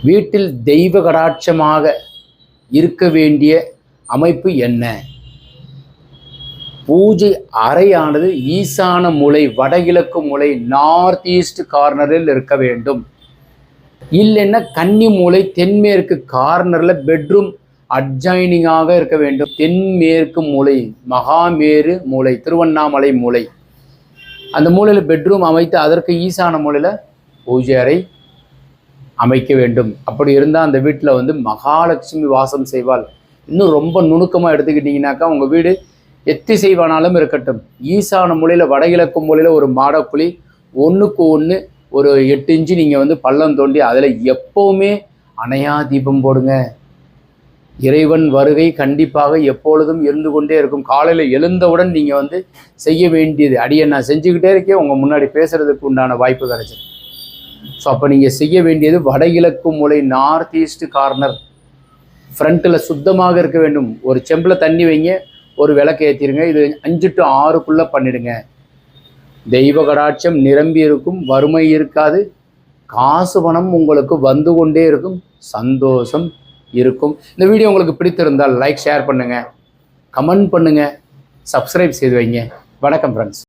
வீட்டில் தெய்வ கடாட்சமாக இருக்க வேண்டிய அமைப்பு என்ன? பூஜை அறையானது ஈசான மூலை, வடகிழக்கு மூலை, நார்த் ஈஸ்ட் கார்னரில் இருக்க வேண்டும். இல்லைன்னா கன்னி மூலை, தென்மேற்கு கார்னரில் பெட்ரூம் அட்ஜாயினிங்காக இருக்க வேண்டும். தென்மேற்கு மூலை, மகாமேரு மூலை, திருவண்ணாமலை மூலை, அந்த மூலையில் பெட்ரூம் அமைத்து அதற்கு ஈசான மூலையில் பூஜை அறை அமைக்க வேண்டும். அப்படி இருந்தால் அந்த வீட்டில் மகாலட்சுமி வாசம் செய்வாள். இன்னும் ரொம்ப நுணுக்கமாக எடுத்துக்கிட்டிங்கனாக்கா உங்கள் வீடு எத்திசைவானாலும் இருக்கட்டும், ஈசான மூலையில் வடகிழக்கு மூலையில் ஒரு மாடக்குழி, ஒன்றுக்கு ஒன்று ஒரு 8 இன்ச்சு நீங்கள் பள்ளம் தோண்டி அதில் எப்போவுமே அணையா தீபம் போடுங்க. இறைவன் வருகை கண்டிப்பாக எப்பொழுதும் இருந்து கொண்டே இருக்கும். காலையில் எழுந்தவுடன் நீங்கள் செய்ய வேண்டியது, அடியை நான் செஞ்சுக்கிட்டே இருக்கேன், உங்கள் முன்னாடி பேசுகிறதுக்கு உண்டான வாய்ப்பு கிடைச்சிது. ஸோ அப்போ நீங்கள் செய்ய வேண்டியது வடகிழக்கு மூலை, நார்த் ஈஸ்ட் கார்னர், ஃப்ரண்ட்டில் சுத்தமாக இருக்க வேண்டும். ஒரு செம்பில் தண்ணி வைங்க, ஒரு விளக்கு ஏற்றிடுங்க. இது 5 to 6 பண்ணிடுங்க. தெய்வ கடாட்சம் நிரம்பி இருக்கும், வறுமை இருக்காது, காசு பணம் உங்களுக்கு வந்து கொண்டே இருக்கும், சந்தோஷம் இருக்கும். இந்த வீடியோ உங்களுக்கு பிடித்திருந்தால் லைக், ஷேர் பண்ணுங்கள், கமெண்ட் பண்ணுங்கள், சப்ஸ்கிரைப் செய்து வைங்க. வணக்கம் ஃப்ரெண்ட்ஸ்.